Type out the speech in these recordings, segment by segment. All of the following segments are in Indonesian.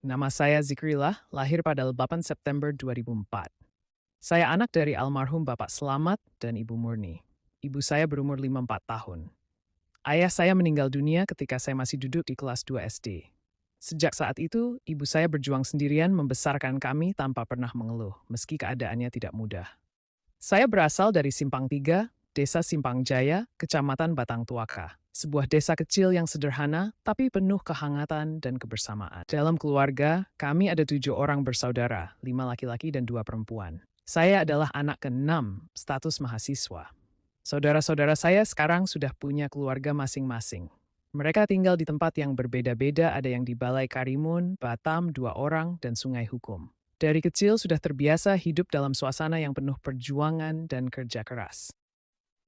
Nama saya Zikrillah, lahir pada 8 September 2004. Saya anak dari almarhum Bapak Selamat dan Ibu Murni. Ibu saya berumur 54 tahun. Ayah saya meninggal dunia ketika saya masih duduk di kelas 2 SD. Sejak saat itu, ibu saya berjuang sendirian membesarkan kami tanpa pernah mengeluh, meski keadaannya tidak mudah. Saya berasal dari Simpang Tiga, Desa Simpang Jaya, Kecamatan Batang Tuaka. Sebuah desa kecil yang sederhana, tapi penuh kehangatan dan kebersamaan. Dalam keluarga, kami ada 7 orang bersaudara, 5 laki-laki dan 2 perempuan. Saya adalah anak ke-6, status mahasiswa. Saudara-saudara saya sekarang sudah punya keluarga masing-masing. Mereka tinggal di tempat yang berbeda-beda, ada yang di Balai Karimun, Batam, 2 orang, dan Sungai Hukum. Dari kecil sudah terbiasa hidup dalam suasana yang penuh perjuangan dan kerja keras.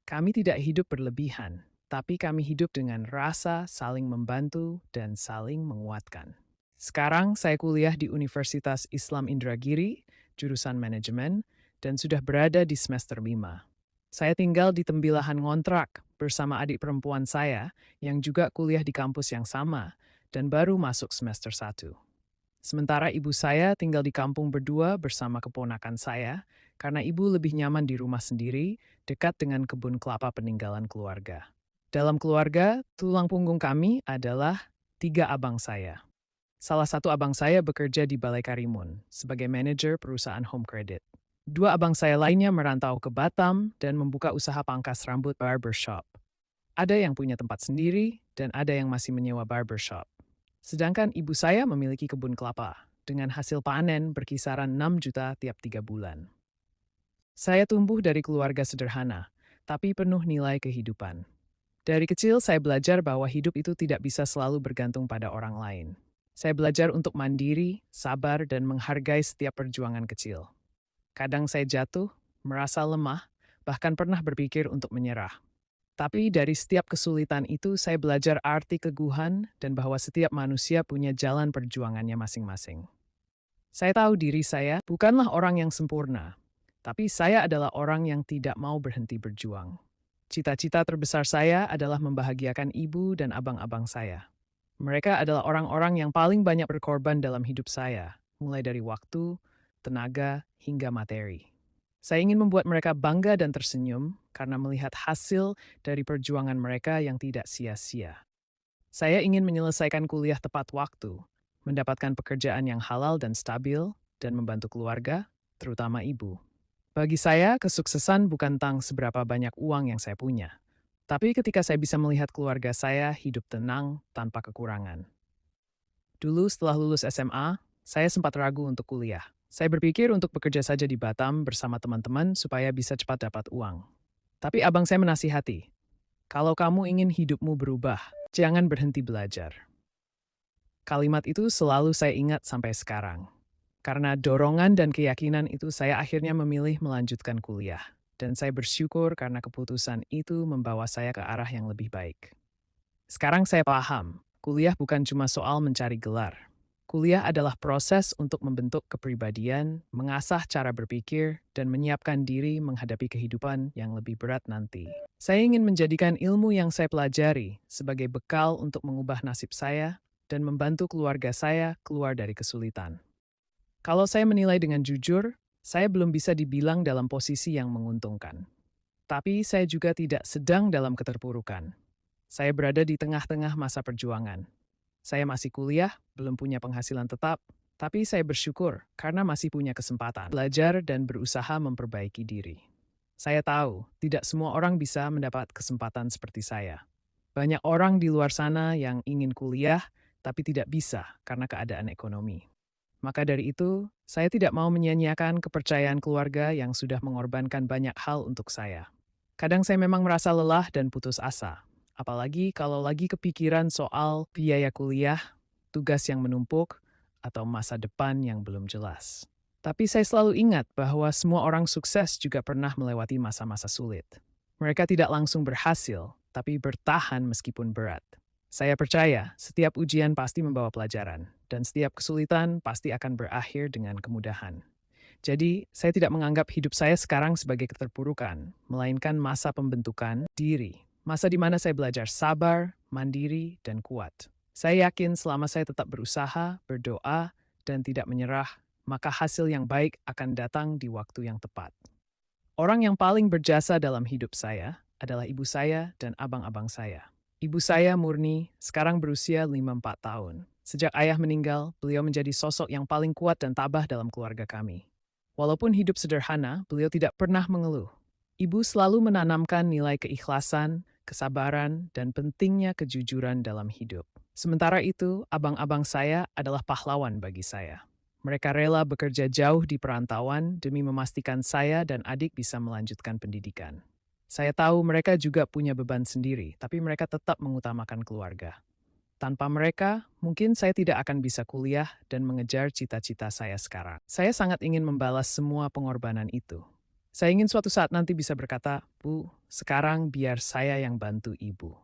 Kami tidak hidup berlebihan, tapi kami hidup dengan rasa saling membantu dan saling menguatkan. Sekarang saya kuliah di Universitas Islam Indragiri, jurusan manajemen, dan sudah berada di semester 5. Saya tinggal di tembilahan ngontrak bersama adik perempuan saya yang juga kuliah di kampus yang sama dan baru masuk semester 1. Sementara ibu saya tinggal di kampung berdua bersama keponakan saya karena ibu lebih nyaman di rumah sendiri dekat dengan kebun kelapa peninggalan keluarga. Dalam keluarga, tulang punggung kami adalah 3 abang saya. Salah satu abang saya bekerja di Balai Karimun sebagai manajer perusahaan home credit. 2 abang saya lainnya merantau ke Batam dan membuka usaha pangkas rambut barbershop. Ada yang punya tempat sendiri dan ada yang masih menyewa barbershop. Sedangkan ibu saya memiliki kebun kelapa dengan hasil panen berkisaran 6 juta tiap 3 bulan. Saya tumbuh dari keluarga sederhana, tapi penuh nilai kehidupan. Dari kecil saya belajar bahwa hidup itu tidak bisa selalu bergantung pada orang lain. Saya belajar untuk mandiri, sabar, dan menghargai setiap perjuangan kecil. Kadang saya jatuh, merasa lemah, bahkan pernah berpikir untuk menyerah. Tapi dari setiap kesulitan itu saya belajar arti keguhan dan bahwa setiap manusia punya jalan perjuangannya masing-masing. Saya tahu diri saya bukanlah orang yang sempurna, tapi saya adalah orang yang tidak mau berhenti berjuang. Cita-cita terbesar saya adalah membahagiakan ibu dan abang-abang saya. Mereka adalah orang-orang yang paling banyak berkorban dalam hidup saya, mulai dari waktu, tenaga, hingga materi. Saya ingin membuat mereka bangga dan tersenyum karena melihat hasil dari perjuangan mereka yang tidak sia-sia. Saya ingin menyelesaikan kuliah tepat waktu, mendapatkan pekerjaan yang halal dan stabil, dan membantu keluarga, terutama ibu. Bagi saya, kesuksesan bukan tentang seberapa banyak uang yang saya punya, tapi ketika saya bisa melihat keluarga saya hidup tenang tanpa kekurangan. Dulu setelah lulus SMA, saya sempat ragu untuk kuliah. Saya berpikir untuk bekerja saja di Batam bersama teman-teman supaya bisa cepat dapat uang. Tapi abang saya menasihati, kalau kamu ingin hidupmu berubah, jangan berhenti belajar. Kalimat itu selalu saya ingat sampai sekarang. Karena dorongan dan keyakinan itu saya akhirnya memilih melanjutkan kuliah. Dan saya bersyukur karena keputusan itu membawa saya ke arah yang lebih baik. Sekarang saya paham, kuliah bukan cuma soal mencari gelar. Kuliah adalah proses untuk membentuk kepribadian, mengasah cara berpikir, dan menyiapkan diri menghadapi kehidupan yang lebih berat nanti. Saya ingin menjadikan ilmu yang saya pelajari sebagai bekal untuk mengubah nasib saya dan membantu keluarga saya keluar dari kesulitan. Kalau saya menilai dengan jujur, saya belum bisa dibilang dalam posisi yang menguntungkan. Tapi saya juga tidak sedang dalam keterpurukan. Saya berada di tengah-tengah masa perjuangan. Saya masih kuliah, belum punya penghasilan tetap, tapi saya bersyukur karena masih punya kesempatan belajar dan berusaha memperbaiki diri. Saya tahu tidak semua orang bisa mendapat kesempatan seperti saya. Banyak orang di luar sana yang ingin kuliah, tapi tidak bisa karena keadaan ekonomi. Maka dari itu, saya tidak mau menyia-nyiakan kepercayaan keluarga yang sudah mengorbankan banyak hal untuk saya. Kadang saya memang merasa lelah dan putus asa. Apalagi kalau lagi kepikiran soal biaya kuliah, tugas yang menumpuk, atau masa depan yang belum jelas. Tapi saya selalu ingat bahwa semua orang sukses juga pernah melewati masa-masa sulit. Mereka tidak langsung berhasil, tapi bertahan meskipun berat. Saya percaya setiap ujian pasti membawa pelajaran, dan setiap kesulitan pasti akan berakhir dengan kemudahan. Jadi, saya tidak menganggap hidup saya sekarang sebagai keterpurukan, melainkan masa pembentukan diri. Masa di mana saya belajar sabar, mandiri, dan kuat. Saya yakin selama saya tetap berusaha, berdoa, dan tidak menyerah, maka hasil yang baik akan datang di waktu yang tepat. Orang yang paling berjasa dalam hidup saya adalah ibu saya dan abang-abang saya. Ibu saya Murni sekarang berusia 54 tahun. Sejak ayah meninggal, beliau menjadi sosok yang paling kuat dan tabah dalam keluarga kami. Walaupun hidup sederhana, beliau tidak pernah mengeluh. Ibu selalu menanamkan nilai keikhlasan, kesabaran, dan pentingnya kejujuran dalam hidup. Sementara itu, abang-abang saya adalah pahlawan bagi saya. Mereka rela bekerja jauh di perantauan demi memastikan saya dan adik bisa melanjutkan pendidikan. Saya tahu mereka juga punya beban sendiri, tapi mereka tetap mengutamakan keluarga. Tanpa mereka, mungkin saya tidak akan bisa kuliah dan mengejar cita-cita saya sekarang. Saya sangat ingin membalas semua pengorbanan itu. Saya ingin suatu saat nanti bisa berkata, "Bu, sekarang biar saya yang bantu ibu."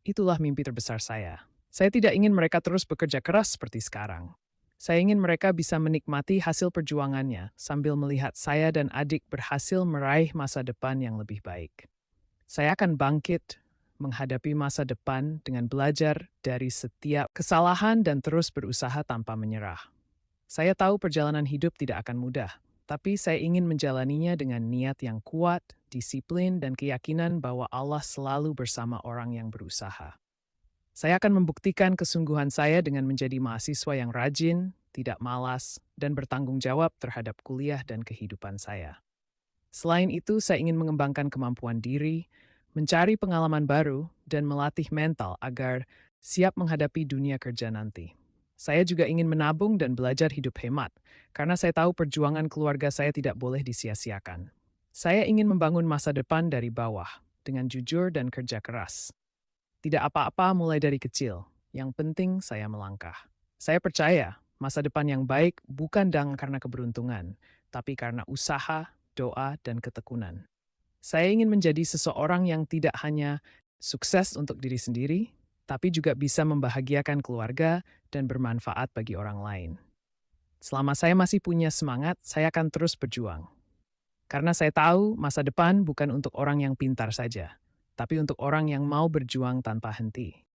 Itulah mimpi terbesar saya. Saya tidak ingin mereka terus bekerja keras seperti sekarang. Saya ingin mereka bisa menikmati hasil perjuangannya sambil melihat saya dan adik berhasil meraih masa depan yang lebih baik. Saya akan bangkit menghadapi masa depan dengan belajar dari setiap kesalahan dan terus berusaha tanpa menyerah. Saya tahu perjalanan hidup tidak akan mudah, tapi saya ingin menjalaninya dengan niat yang kuat, disiplin, dan keyakinan bahwa Allah selalu bersama orang yang berusaha. Saya akan membuktikan kesungguhan saya dengan menjadi mahasiswa yang rajin, tidak malas, dan bertanggung jawab terhadap kuliah dan kehidupan saya. Selain itu, saya ingin mengembangkan kemampuan diri, mencari pengalaman baru, dan melatih mental agar siap menghadapi dunia kerja nanti. Saya juga ingin menabung dan belajar hidup hemat, karena saya tahu perjuangan keluarga saya tidak boleh disia-siakan. Saya ingin membangun masa depan dari bawah, dengan jujur dan kerja keras. Tidak apa-apa mulai dari kecil, yang penting saya melangkah. Saya percaya masa depan yang baik bukan karena keberuntungan, tapi karena usaha, doa, dan ketekunan. Saya ingin menjadi seseorang yang tidak hanya sukses untuk diri sendiri, tapi juga bisa membahagiakan keluarga dan bermanfaat bagi orang lain. Selama saya masih punya semangat, saya akan terus berjuang. Karena saya tahu masa depan bukan untuk orang yang pintar saja, tapi untuk orang yang mau berjuang tanpa henti.